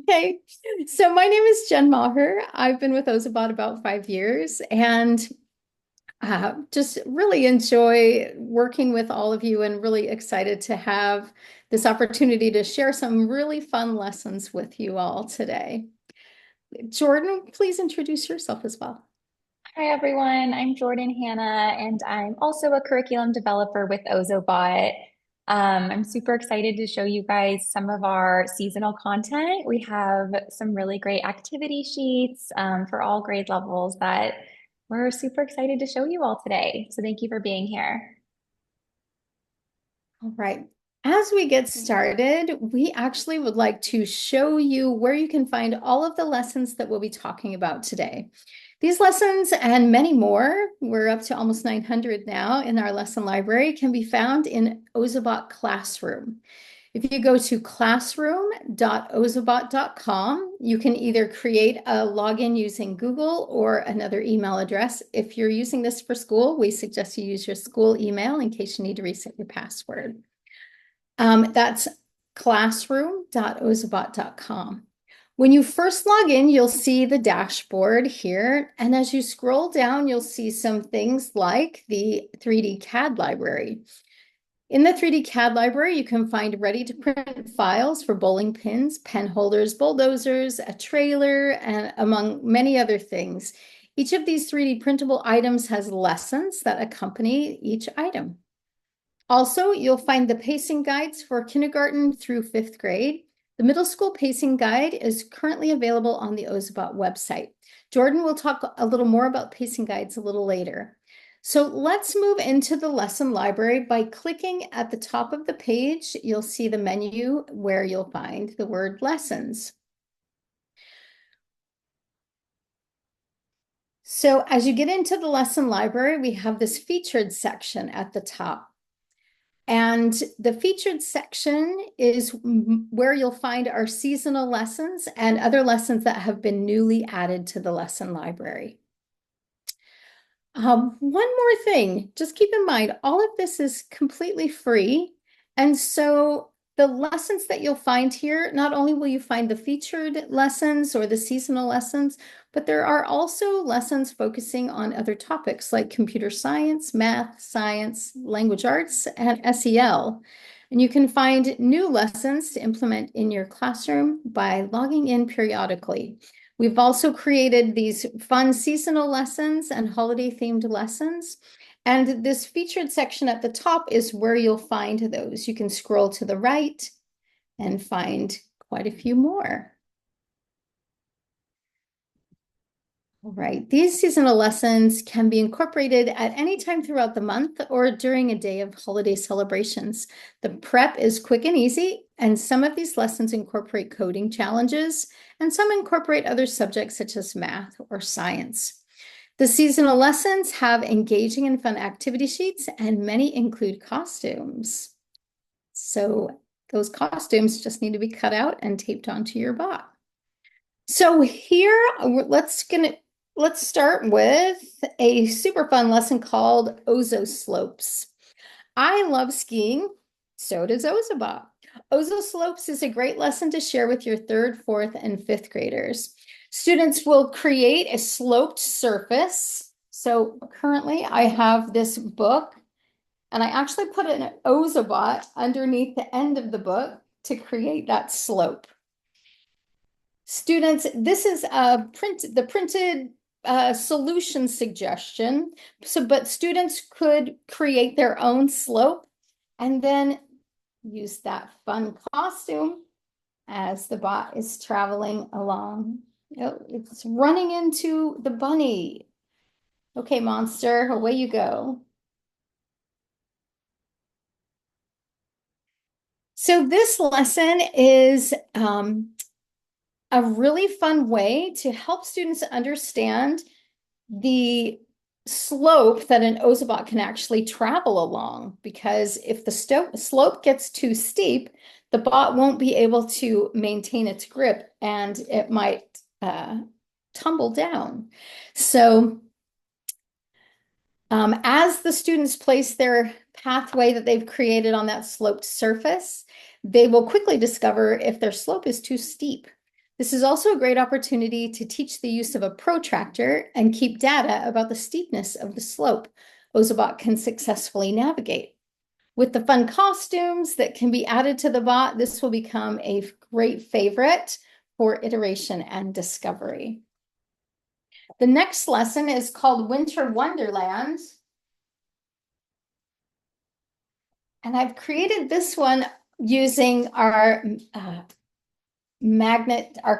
Okay, so my name is Jen Maher. I've been with Ozobot about 5 years and just really enjoy working with all of you and really excited to have this opportunity to share some really fun lessons with you all today. Jordan, please introduce yourself as well. Hi everyone, I'm Jordan Hanna, and I'm also a curriculum developer with Ozobot. I'm super excited to show you guys some of our seasonal content. We have some really great activity sheets for all grade levels that we're super excited to show you all today. So thank you for being here. All right. As we get started, we actually would like to show you where you can find all of the lessons that we'll be talking about today. These lessons and many more, we're up to almost 900 now in our lesson library, can be found in Ozobot Classroom. If you go to classroom.ozobot.com, you can either create a login using Google or another email address. If you're using this for school, we suggest you use your school email in case you need to reset your password. That's classroom.ozobot.com. When you first log in, you'll see the dashboard here. And as you scroll down, you'll see some things like the 3D CAD library. In the 3D CAD library, you can find ready-to-print files for bowling pins, pen holders, bulldozers, a trailer, and among many other things. Each of these 3D printable items has lessons that accompany each item. Also, you'll find the pacing guides for kindergarten through 5th grade. The middle school pacing guide is currently available on the Ozobot website. Jordan will talk a little more about pacing guides a little later. So let's move into the lesson library by clicking at the top of the page. You'll see the menu where you'll find the word lessons. So as you get into the lesson library, we have this featured section at the top. And the featured section is where you'll find our seasonal lessons and other lessons that have been newly added to the lesson library. One more thing, just keep in mind, all of this is completely free. And so the lessons that you'll find here, not only will you find the featured lessons or the seasonal lessons, but there are also lessons focusing on other topics like computer science, math, science, language arts, and SEL. And you can find new lessons to implement in your classroom by logging in periodically. We've also created these fun seasonal lessons and holiday themed lessons. And this featured section at the top is where you'll find those. You can scroll to the right and find quite a few more. All right, these seasonal lessons can be incorporated at any time throughout the month or during a day of holiday celebrations. The prep is quick and easy, and some of these lessons incorporate coding challenges, and some incorporate other subjects such as math or science. The seasonal lessons have engaging and fun activity sheets, and many include costumes. So those costumes just need to be cut out and taped onto your bot. So here, let's start with a super fun lesson called OzoSlopes. I love skiing, so does Ozobot. OzoSlopes is a great lesson to share with your 3rd, 4th, and 5th graders. Students will create a sloped surface. So currently I have this book, and I actually put an Ozobot underneath the end of the book to create that slope. Students, this is the printed solution suggestion. But students could create their own slope and then use that fun costume as the bot is traveling along. Oh, it's running into the bunny. Okay, monster, away you go. So this lesson is a really fun way to help students understand the slope that an Ozobot can actually travel along. Because if the slope gets too steep, the bot won't be able to maintain its grip and it might tumble down. So as the students place their pathway that they've created on that sloped surface, they will quickly discover if their slope is too steep. This is also a great opportunity to teach the use of a protractor and keep data about the steepness of the slope Ozobot can successfully navigate. With the fun costumes that can be added to the bot, this will become a great favorite for iteration and discovery. The next lesson is called Winter Wonderland. And I've created this one using our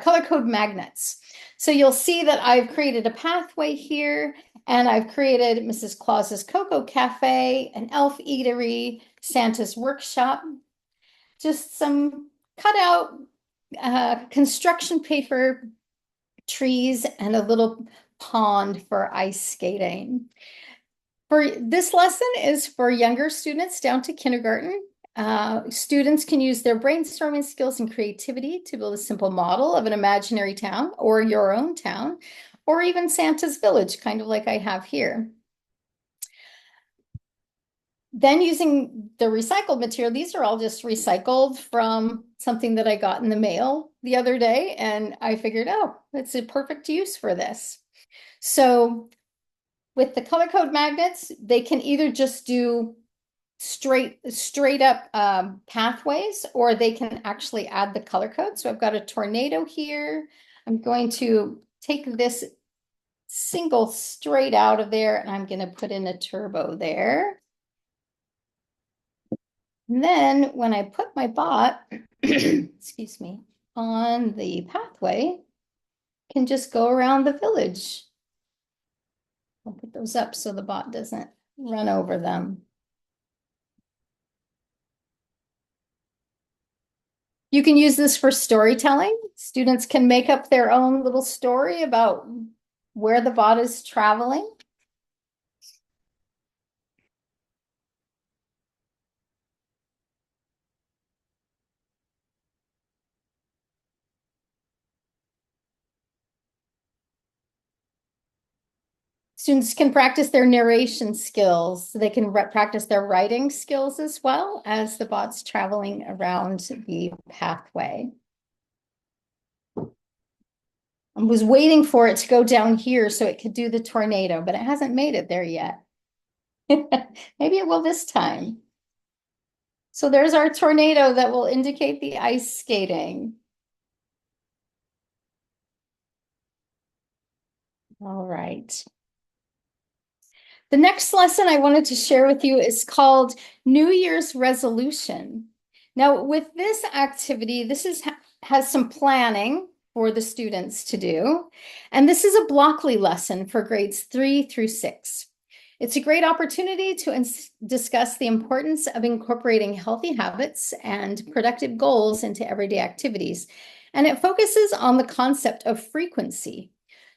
color code magnets. So you'll see that I've created a pathway here, and I've created Mrs. Claus's Cocoa Cafe, an elf eatery, Santa's workshop, just some cutout construction paper, trees, and a little pond for ice skating. For this lesson is for younger students down to kindergarten. Students can use their brainstorming skills and creativity to build a simple model of an imaginary town or your own town, or even Santa's village, kind of like I have here. Then using the recycled material, these are all just recycled from something that I got in the mail the other day, and I figured, oh, it's a perfect use for this. So with the color code magnets, they can either just do straight up pathways, or they can actually add the color code. So I've got a tornado here. I'm going to take this single straight out of there, and I'm going to put in a turbo there. And then when I put my bot, excuse me, on the pathway, I can just go around the village. I'll put those up so the bot doesn't run over them. You can use this for storytelling. Students can make up their own little story about where the bot is traveling. Students can practice their narration skills. They can practice their writing skills as well as the bot's traveling around the pathway. I was waiting for it to go down here so it could do the tornado, but it hasn't made it there yet. Maybe it will this time. So there's our tornado that will indicate the ice skating. All right. The next lesson I wanted to share with you is called New Year's Resolution. Now, with this activity, has some planning for the students to do, and this is a Blockly lesson for grades 3 through 6. It's a great opportunity to discuss the importance of incorporating healthy habits and productive goals into everyday activities, and it focuses on the concept of frequency.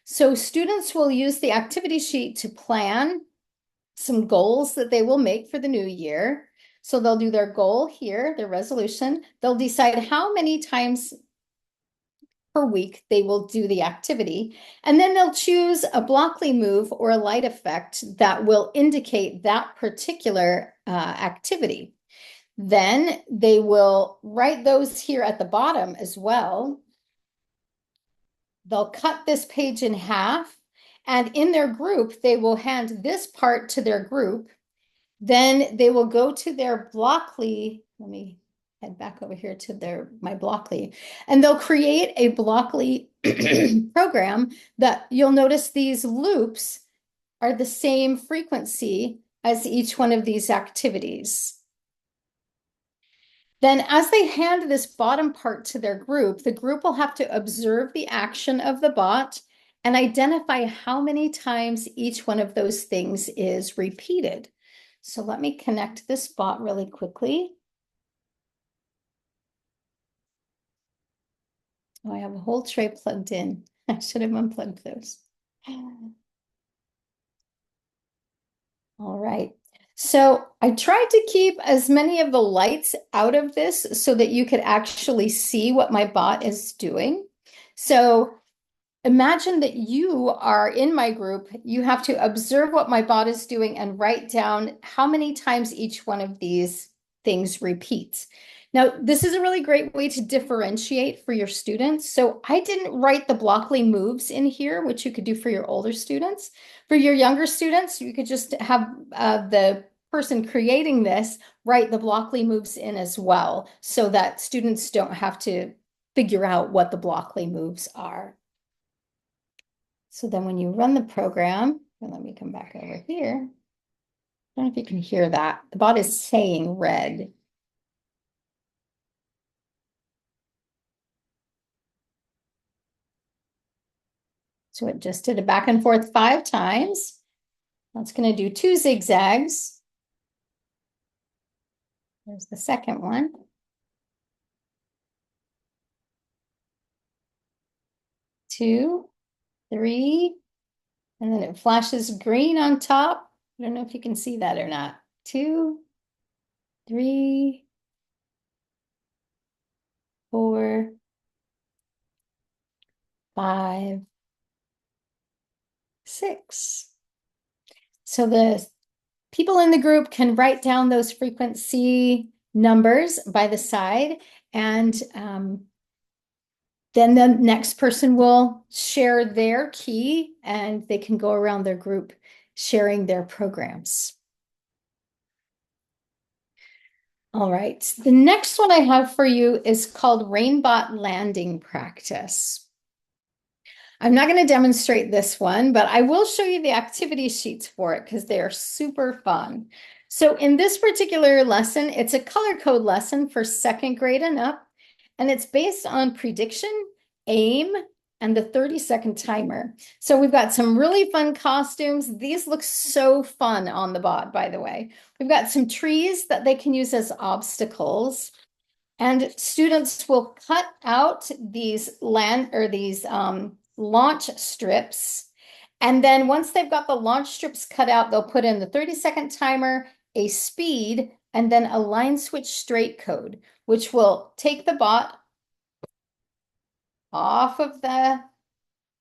So students will use the activity sheet to plan some goals that they will make for the new year. So they'll do their goal here, their resolution. They'll decide how many times per week they will do the activity. And then they'll choose a Blockly move or a light effect that will indicate that particular activity. Then they will write those here at the bottom as well. They'll cut this page in half, and in their group, they will hand this part to their group. Then they will go to their Blockly. Let me head back over here to my Blockly, and they'll create a Blockly program that you'll notice these loops are the same frequency as each one of these activities. Then as they hand this bottom part to their group, the group will have to observe the action of the bot and identify how many times each one of those things is repeated. So let me connect this bot really quickly. Oh, I have a whole tray plugged in. I should have unplugged those. All right. So I tried to keep as many of the lights out of this so that you could actually see what my bot is doing. So imagine that you are in my group. You have to observe what my bot is doing and write down how many times each one of these things repeats. Now, this is a really great way to differentiate for your students. So I didn't write the Blockly moves in here, which you could do for your older students. For your younger students, you could just have the person creating this write the Blockly moves in as well, so that students don't have to figure out what the Blockly moves are. So then when you run the program, and let me come back over here. I don't know if you can hear that. The bot is saying red. So it just did a back and forth 5 times. That's going to do 2 zigzags. There's the second one. 2, 3, and then it flashes green on top. I don't know if you can see that or not. 2, 3, 4, 5, 6. So the people in the group can write down those frequency numbers by the side, and then the next person will share their key and they can go around their group sharing their programs. All right, the next one I have for you is called Reinbot Landing Practice. I'm not going to demonstrate this one, but I will show you the activity sheets for it because they are super fun. So in this particular lesson, it's a color code lesson for 2nd grade and up, and it's based on prediction, aim, and the 30-second timer. So we've got some really fun costumes. These look so fun on the bot, by the way. We've got some trees that they can use as obstacles. And students will cut out these launch strips. And then once they've got the launch strips cut out, they'll put in the 30-second timer, a speed, and then a line switch straight code, which will take the bot off of the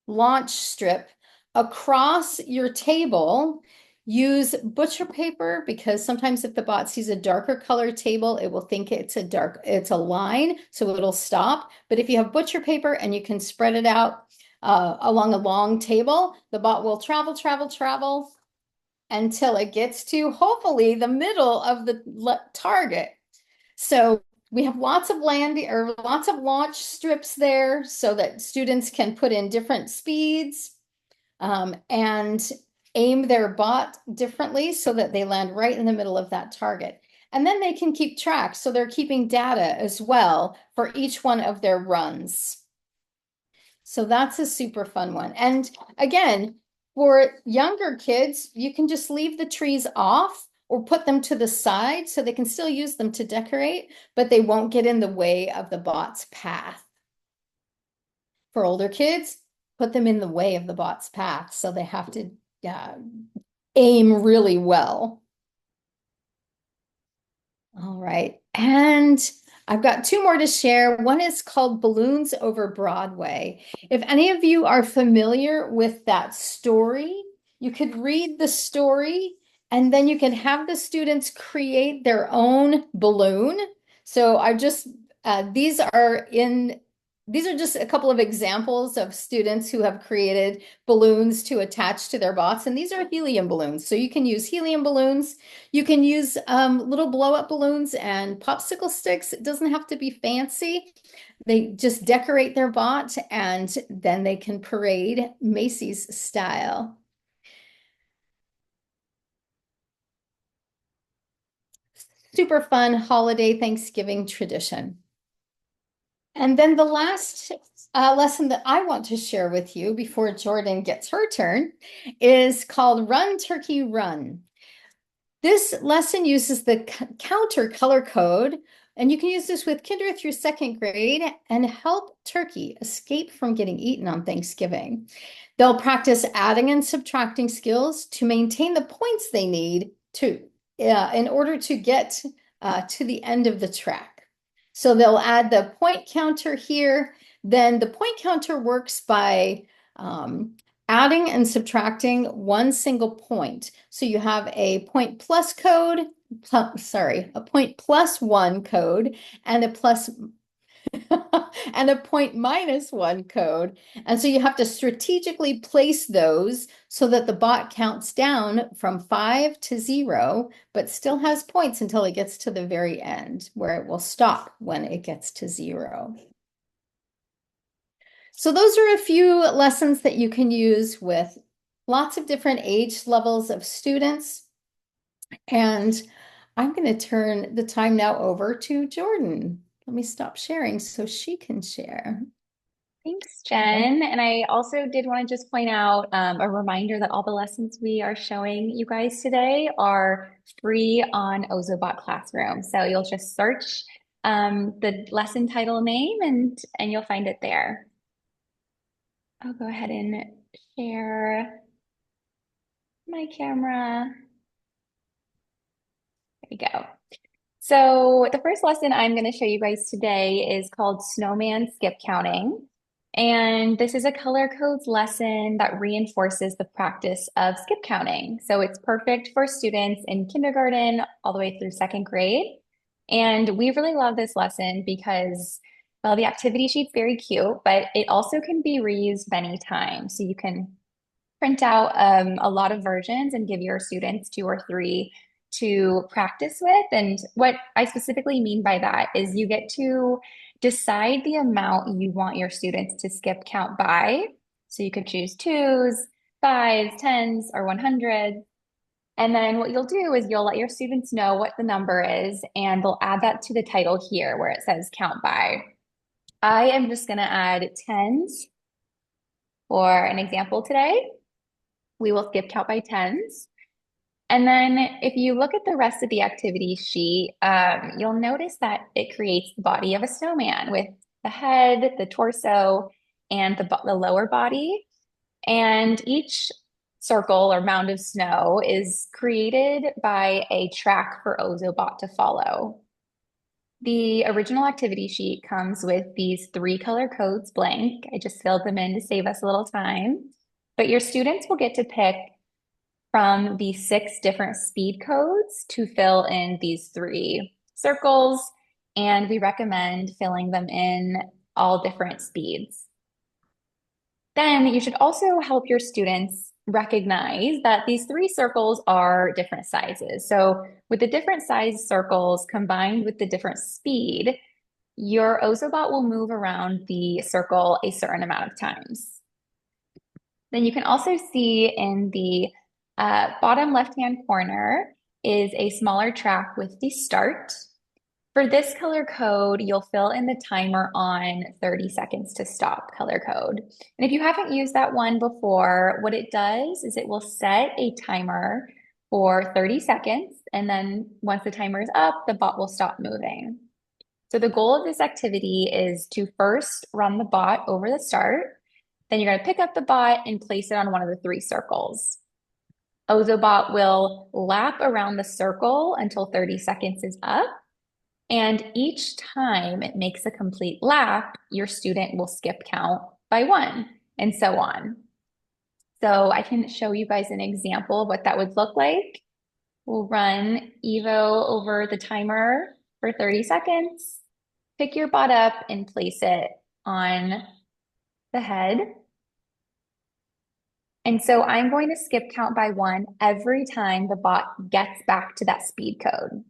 launch strip across your table. Use butcher paper because sometimes if the bot sees a darker color table, it will think it's a line, so it'll stop. But if you have butcher paper and you can spread it out along a long table, the bot will travel, travel, travel until it gets to hopefully the middle of the target. So we have lots of launch strips there so that students can put in different speeds and aim their bot differently so that they land right in the middle of that target. And then they can keep track. So they're keeping data as well for each one of their runs. So that's a super fun one. And again, for younger kids, you can just leave the trees off or put them to the side so they can still use them to decorate, but they won't get in the way of the bot's path. For older kids, put them in the way of the bot's path, so they have to aim really well. All right, and I've got 2 more to share. One is called Balloons Over Broadway. If any of you are familiar with that story, you could read the story and then you can have the students create their own balloon. So I've just, these are just a couple of examples of students who have created balloons to attach to their bots, and these are helium balloons. So you can use helium balloons. You can use little blow-up balloons and popsicle sticks. It doesn't have to be fancy. They just decorate their bot, and then they can parade Macy's style. Super fun holiday Thanksgiving tradition. And then the last lesson that I want to share with you before Jordan gets her turn is called Run Turkey Run. This lesson uses the counter color code, and you can use this with kinder through 2nd grade and help turkey escape from getting eaten on Thanksgiving. They'll practice adding and subtracting skills to maintain the points they need to in order to get to the end of the track. So they'll add the point counter here. Then the point counter works by adding and subtracting one single point. So you have a point plus code sorry, a point plus one code and a plus and a point minus one code. And so you have to strategically place those so that the bot counts down from 5 to 0, but still has points until it gets to the very end, where it will stop when it gets to 0. So those are a few lessons that you can use with lots of different age levels of students. And I'm going to turn the time now over to Jordan. Let me stop sharing so she can share. Thanks, Jen. And I also did want to just point out a reminder that all the lessons we are showing you guys today are free on Ozobot Classroom. So you'll just search the lesson title name and you'll find it there. I'll go ahead and share my camera. There we go. So the first lesson I'm going to show you guys today is called Snowman Skip Counting. And this is a color codes lesson that reinforces the practice of skip counting. So it's perfect for students in kindergarten all the way through second grade. And we really love this lesson because, well, the activity sheet's very cute, but it also can be reused many times. So you can print out a lot of versions and give your students 2 or 3 to practice with. And what I specifically mean by that is you get to decide the amount you want your students to skip count by. So you could choose 2s, 5s, 10s, or 100. And then what you'll do is you'll let your students know what the number is, and they'll add that to the title here where it says count by. I am just going to add 10s for an example today. We will skip count by tens. And then if you look at the rest of the activity sheet, you'll notice that it creates the body of a snowman with the head, the torso, and the lower body. And each circle or mound of snow is created by a track for Ozobot to follow. The original activity sheet comes with these 3 color codes blank. I just filled them in to save us a little time. But your students will get to pick from the 6 different speed codes to fill in these 3 circles, and we recommend filling them in all different speeds. Then you should also help your students recognize that these 3 circles are different sizes. So with the different size circles combined with the different speed, your Ozobot will move around the circle a certain amount of times. Then you can also see in the bottom left-hand corner is a smaller track with the start. For this color code, you'll fill in the timer on 30 seconds to stop color code. And if you haven't used that one before, what it does is it will set a timer for 30 seconds. And then once the timer is up, the bot will stop moving. So the goal of this activity is to first run the bot over the start. Then you're going to pick up the bot and place it on one of the 3 circles. Ozobot will lap around the circle until 30 seconds is up. And each time it makes a complete lap, your student will skip count by 1, and so on. So I can show you guys an example of what that would look like. We'll run Evo over the timer for 30 seconds. Pick your bot up and place it on the head. And so I'm going to skip count by 1 every time the bot gets back to that speed code.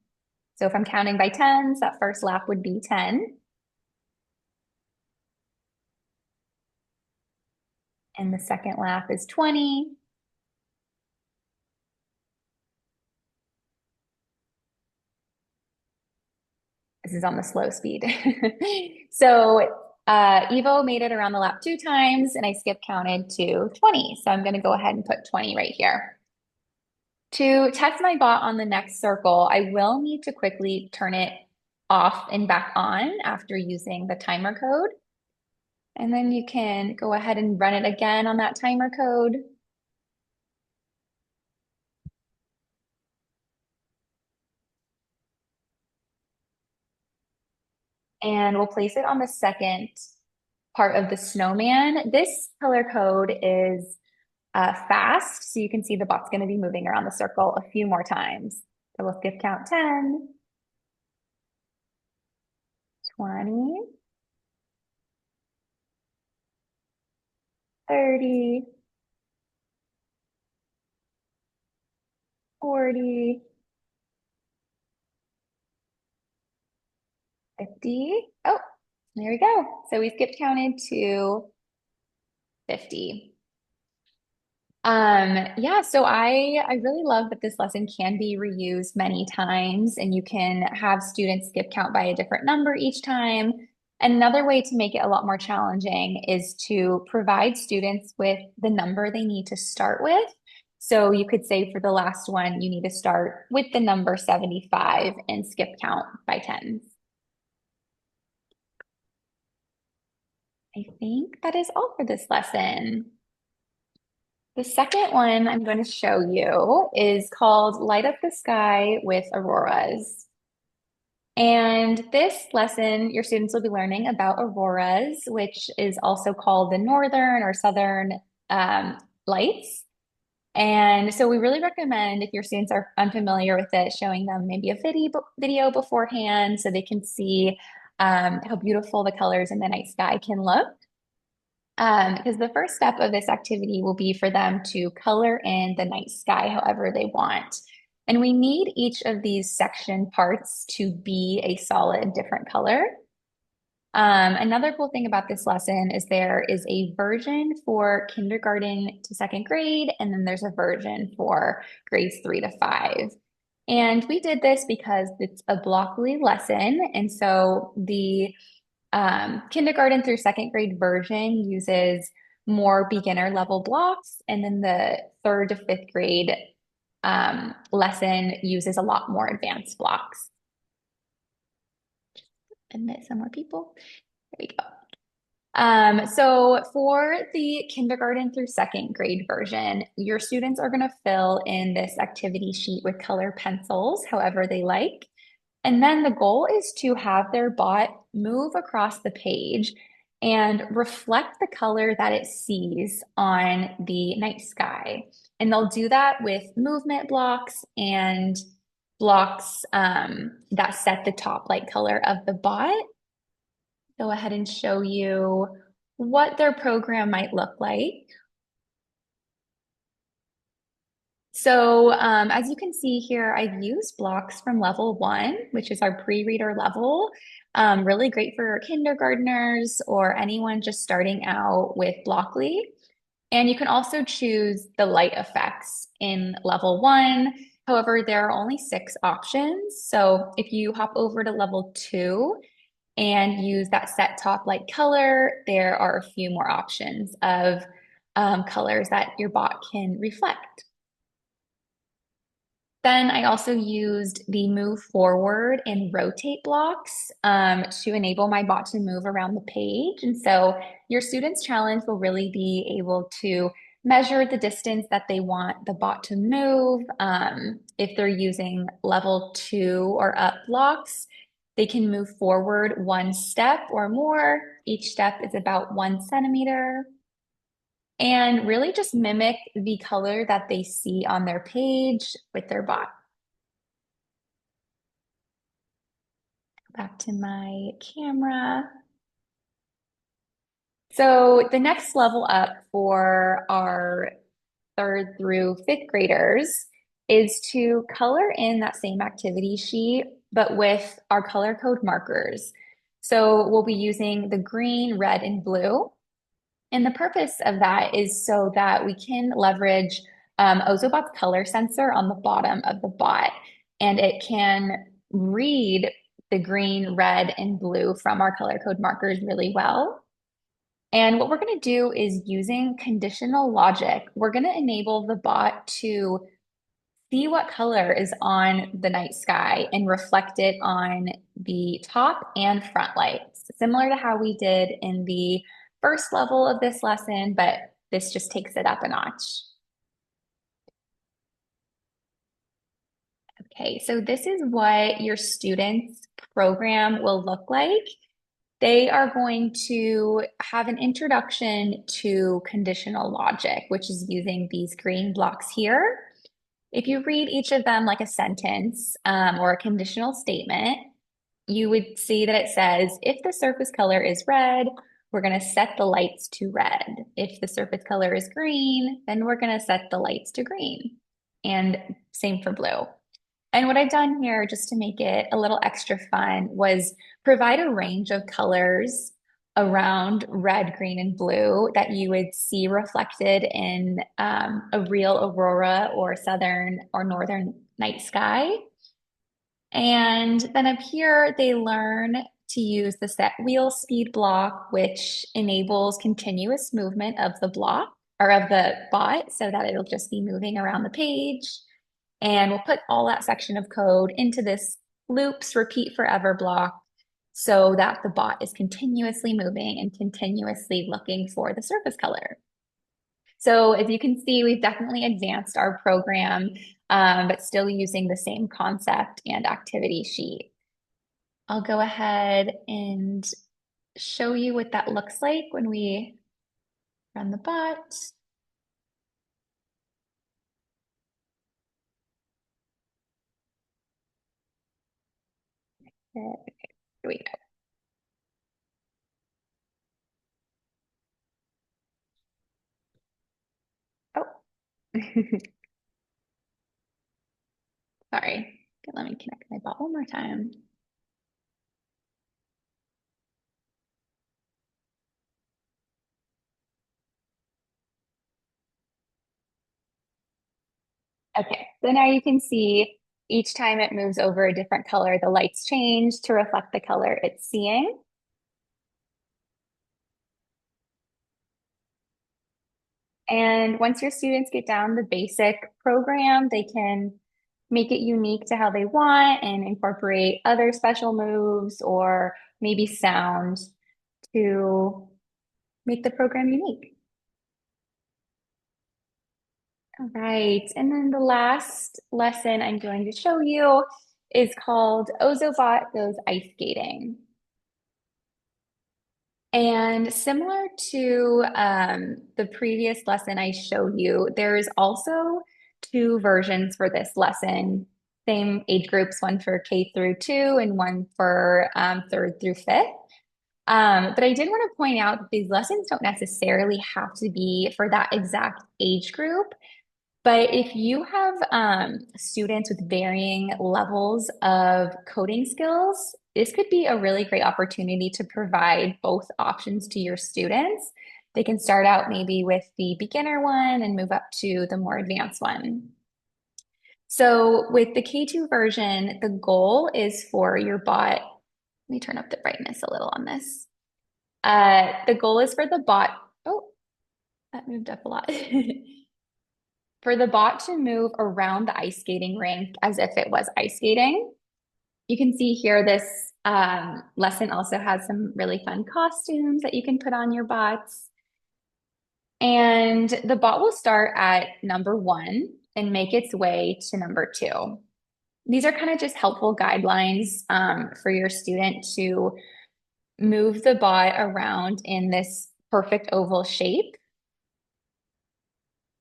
So if I'm counting by tens, that first lap would be 10. And the second lap is 20. This is on the slow speed. So Evo made it around the lap 2 times, and I skip counted to 20. So I'm going to go ahead and put 20 right here. To test my bot on the next circle, I will need to quickly turn it off and back on after using the timer code. And then you can go ahead and run it again on that timer code. And we'll place it on the second part of the snowman. This color code is fast, so you can see the bot's going to be moving around the circle a few more times. So we'll skip count 10, 20, 30, 40, 50. Oh, there we go. So we skip counted to 50. Yeah, so I really love that this lesson can be reused many times and you can have students skip count by a different number each time. And another way to make it a lot more challenging is to provide students with the number they need to start with. So you could say for the last one, you need to start with the number 75 and skip count by tens. I think that is all for this lesson. The second one I'm going to show you is called Light Up the Sky with Auroras. And this lesson, your students will be learning about auroras, which is also called the northern or southern lights. And so we really recommend if your students are unfamiliar with it, showing them maybe a video beforehand so they can see how beautiful the colors in the night sky can look. Because the first step of this activity will be for them to color in the night sky however they want. And we need each of these section parts to be a solid different color. Another cool thing about this lesson is there is a version for kindergarten to second grade, and then there's a version for grades 3 to 5. And we did this because it's a blockly lesson. And so the kindergarten through second grade version uses more beginner level blocks, and then the 3rd to 5th grade lesson uses a lot more advanced blocks. Admit some more people. There we go. So for the kindergarten through second grade version, your students are going to fill in this activity sheet with color pencils, however they like. And then the goal is to have their bot move across the page and reflect the color that it sees on the night sky. And they'll do that with movement blocks and blocks that set the top light color of the bot. Go ahead and show you what their program might look like. So as you can see here, I've used blocks from level 1, which is our pre-reader level. Really great for kindergartners or anyone just starting out with Blockly. And you can also choose the light effects in level 1. However, there are only 6 options. So if you hop over to level 2 and use that set top light color, there are a few more options of colors that your bot can reflect. Then I also used the move forward and rotate blocks to enable my bot to move around the page. And so your students' challenge will really be able to measure the distance that they want the bot to move. If they're using level 2 or up blocks, they can move forward 1 step or more. Each step is about 1 centimeter. And really just mimic the color that they see on their page with their bot. Back to my camera. So the next level up for our 3rd through 5th graders is to color in that same activity sheet, but with our color code markers. So we'll be using the green, red, and blue. And the purpose of that is so that we can leverage Ozobot's color sensor on the bottom of the bot, and it can read the green, red, and blue from our color code markers really well. And what we're going to do is using conditional logic, we're going to enable the bot to see what color is on the night sky and reflect it on the top and front lights, similar to how we did in the first level of this lesson, but this just takes it up a notch. Okay, so this is what your students' program will look like. They are going to have an introduction to conditional logic, which is using these green blocks here. If you read each of them like a sentence or a conditional statement, you would see that it says, if the surface color is red, we're going to set the lights to red. If the surface color is green, then we're going to set the lights to green. And same for blue. And what I've done here, just to make it a little extra fun, was provide a range of colors around red, green, and blue that you would see reflected in a real aurora or southern or northern night sky. And then up here, they learn to use the set wheel speed block, which enables continuous movement of the block or of the bot so that it'll just be moving around the page. And we'll put all that section of code into this loops repeat forever block so that the bot is continuously moving and continuously looking for the surface color. So as you can see, we've definitely advanced our program, but still using the same concept and activity sheet. I'll go ahead and show you what that looks like when we run the bot. Here we go. Oh, sorry. Let me connect my bot one more time. Okay, so now you can see each time it moves over a different color, the lights change to reflect the color it's seeing. And once your students get down the basic program, they can make it unique to how they want and incorporate other special moves or maybe sound to make the program unique. All right, and then the last lesson I'm going to show you is called Ozobot Goes Ice Skating. And similar to the previous lesson I showed you, there's also two versions for this lesson, same age groups, one for K through 2 and one for third through fifth. But I did want to point out that these lessons don't necessarily have to be for that exact age group. But if you have students with varying levels of coding skills, this could be a really great opportunity to provide both options to your students. They can start out maybe with the beginner one and move up to the more advanced one. So with the K2 version, the goal is for your bot. Let me turn up the brightness a little on this. The goal is for the bot. Oh, that moved up a lot. For the bot to move around the ice skating rink as if it was ice skating. You can see here this lesson also has some really fun costumes that you can put on your bots. And the bot will start at number 1 and make its way to number 2. These are kind of just helpful guidelines for your student to move the bot around in this perfect oval shape.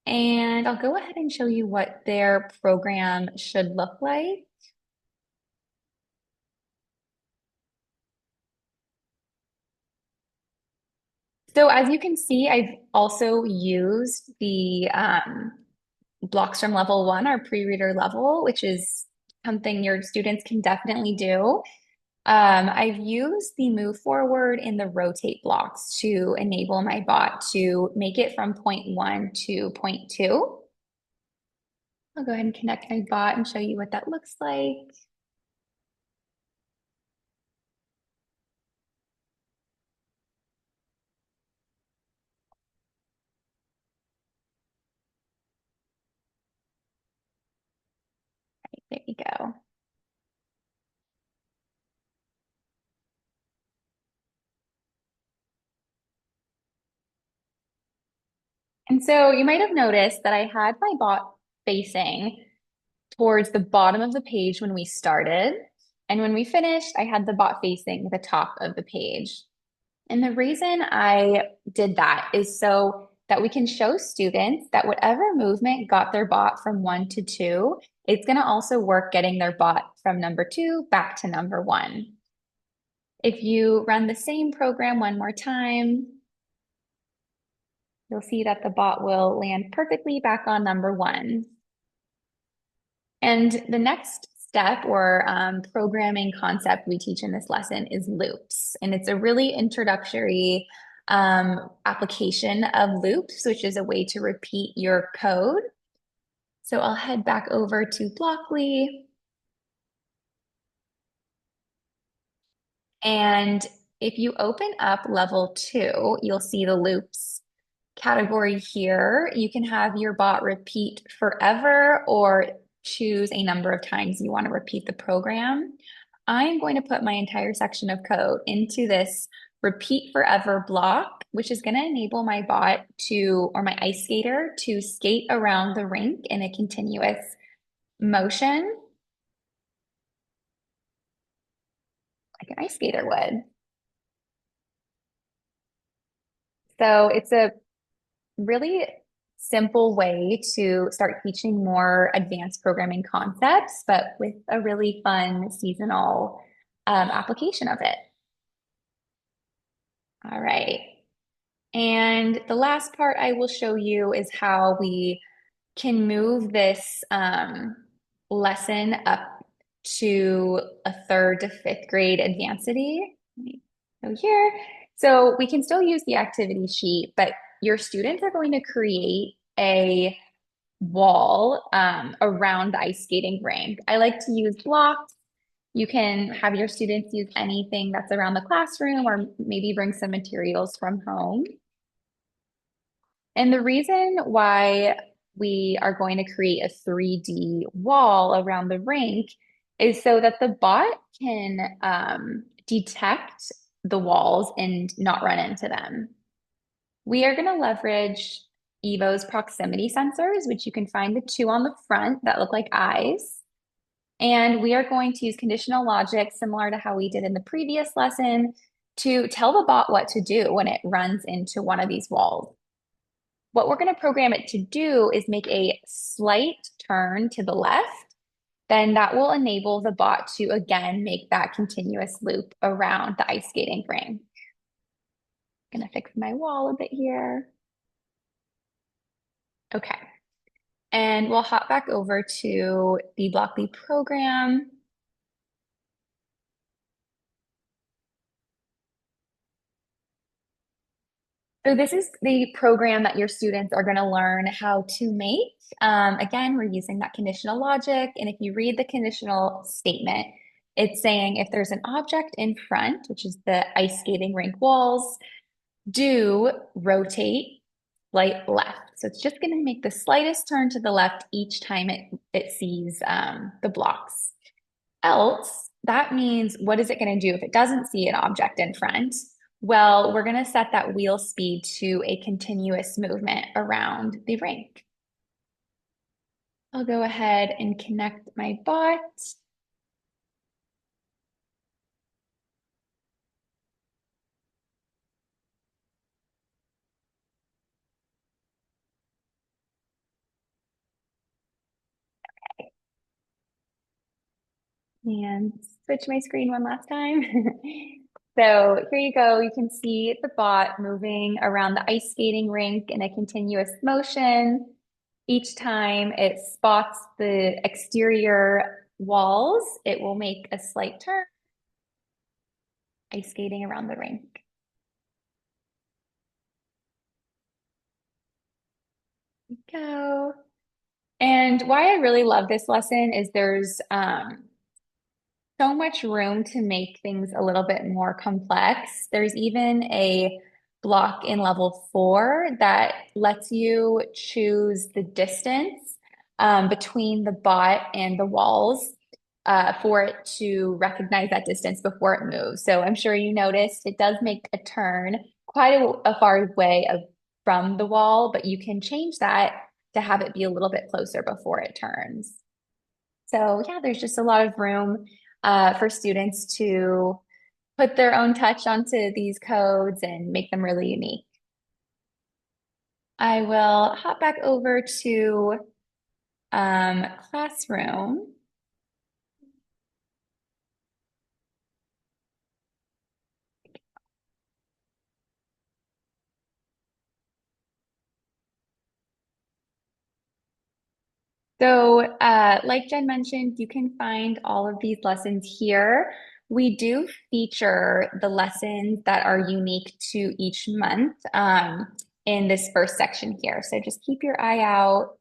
And I'll go ahead and show you what their program should look like. So as you can see, I've also used the blocks from level 1, our pre-reader level, which is something your students can definitely do. I've used the move forward and the rotate blocks to enable my bot to make it from point 1 to point 2. I'll go ahead and connect my bot and show you what that looks like. Right, there you go. And so you might have noticed that I had my bot facing towards the bottom of the page when we started. And when we finished, I had the bot facing the top of the page. And the reason I did that is so that we can show students that whatever movement got their bot from 1 to 2, it's going to also work getting their bot from number 2 back to number 1. If you run the same program one more time, you'll see that the bot will land perfectly back on number 1. And the next step or programming concept we teach in this lesson is loops. And it's a really introductory application of loops, which is a way to repeat your code. So I'll head back over to Blockly. And if you open up level 2, you'll see the loops category here. You can have your bot repeat forever or choose a number of times you want to repeat the program. I'm going to put my entire section of code into this repeat forever block, which is going to enable my bot to, or my ice skater, to skate around the rink in a continuous motion like an ice skater would. So it's a really simple way to start teaching more advanced programming concepts, but with a really fun seasonal application of it. All right. And the last part I will show you is how we can move this lesson up to a 3rd to 5th grade advancedity. Let me go here. So we can still use the activity sheet, but your students are going to create a wall around the ice skating rink. I like to use blocks. You can have your students use anything that's around the classroom or maybe bring some materials from home. And the reason why we are going to create a 3D wall around the rink is so that the bot can detect the walls and not run into them. We are going to leverage Evo's proximity sensors, which you can find the 2 on the front that look like eyes. And we are going to use conditional logic, similar to how we did in the previous lesson, to tell the bot what to do when it runs into one of these walls. What we're going to program it to do is make a slight turn to the left. Then that will enable the bot to again make that continuous loop around the ice skating rink. I'm going to fix my wall a bit here. Okay. And we'll hop back over to the Blockly program. So this is the program that your students are going to learn how to make. Again, we're using that conditional logic. And if you read the conditional statement, it's saying if there's an object in front, which is the ice skating rink walls, do rotate slight left. So it's just going to make the slightest turn to the left each time it sees the blocks. Else, that means what is it going to do if it doesn't see an object in front? Well, we're going to set that wheel speed to a continuous movement around the rink. I'll go ahead and connect my bot. And switch my screen one last time. So here you go. You can see the bot moving around the ice skating rink in a continuous motion. Each time it spots the exterior walls, it will make a slight turn, ice skating around the rink. There we go. And why I really love this lesson is there's so much room to make things a little bit more complex. There's even a block in level 4 that lets you choose the distance between the bot and the walls for it to recognize that distance before it moves. So I'm sure you noticed it does make a turn quite a far way from the wall, but you can change that to have it be a little bit closer before it turns. So yeah, there's just a lot of room for students to put their own touch onto these codes and make them really unique. I will hop back over to classroom. So, like Jen mentioned, you can find all of these lessons here. We do feature the lessons that are unique to each month in this first section here. So just keep your eye out.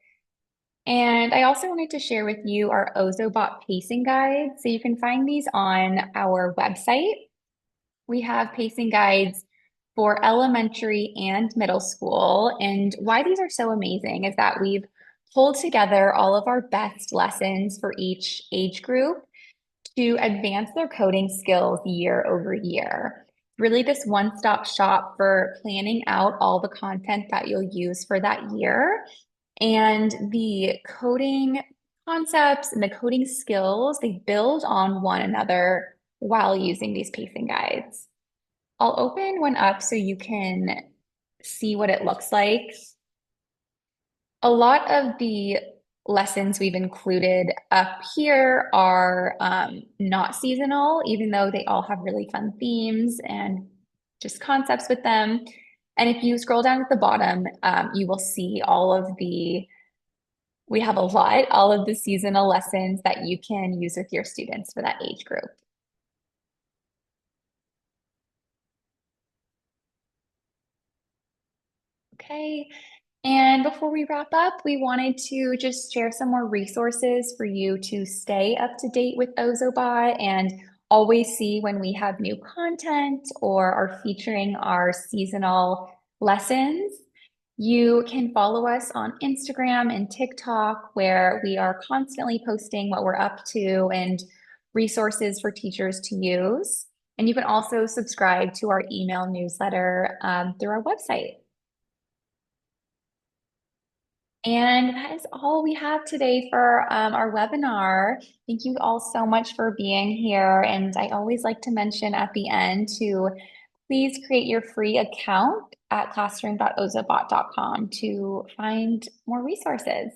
And I also wanted to share with you our Ozobot pacing guides. So you can find these on our website. We have pacing guides for elementary and middle school. And why these are so amazing is that we've pulled together all of our best lessons for each age group to advance their coding skills year over year. Really, this one-stop shop for planning out all the content that you'll use for that year. And the coding concepts and the coding skills, they build on one another while using these pacing guides. I'll open one up so you can see what it looks like. A lot of the lessons we've included up here are not seasonal, even though they all have really fun themes and just concepts with them. And if you scroll down at the bottom, you will see we have a lot, all of the seasonal lessons that you can use with your students for that age group. Okay. And before we wrap up, we wanted to just share some more resources for you to stay up to date with Ozobot and always see when we have new content or are featuring our seasonal lessons. You can follow us on Instagram and TikTok, where we are constantly posting what we're up to and resources for teachers to use. And you can also subscribe to our email newsletter through our website. And that is all we have today for our webinar. Thank you all so much for being here. And I always like to mention at the end to please create your free account at classroom.ozobot.com to find more resources.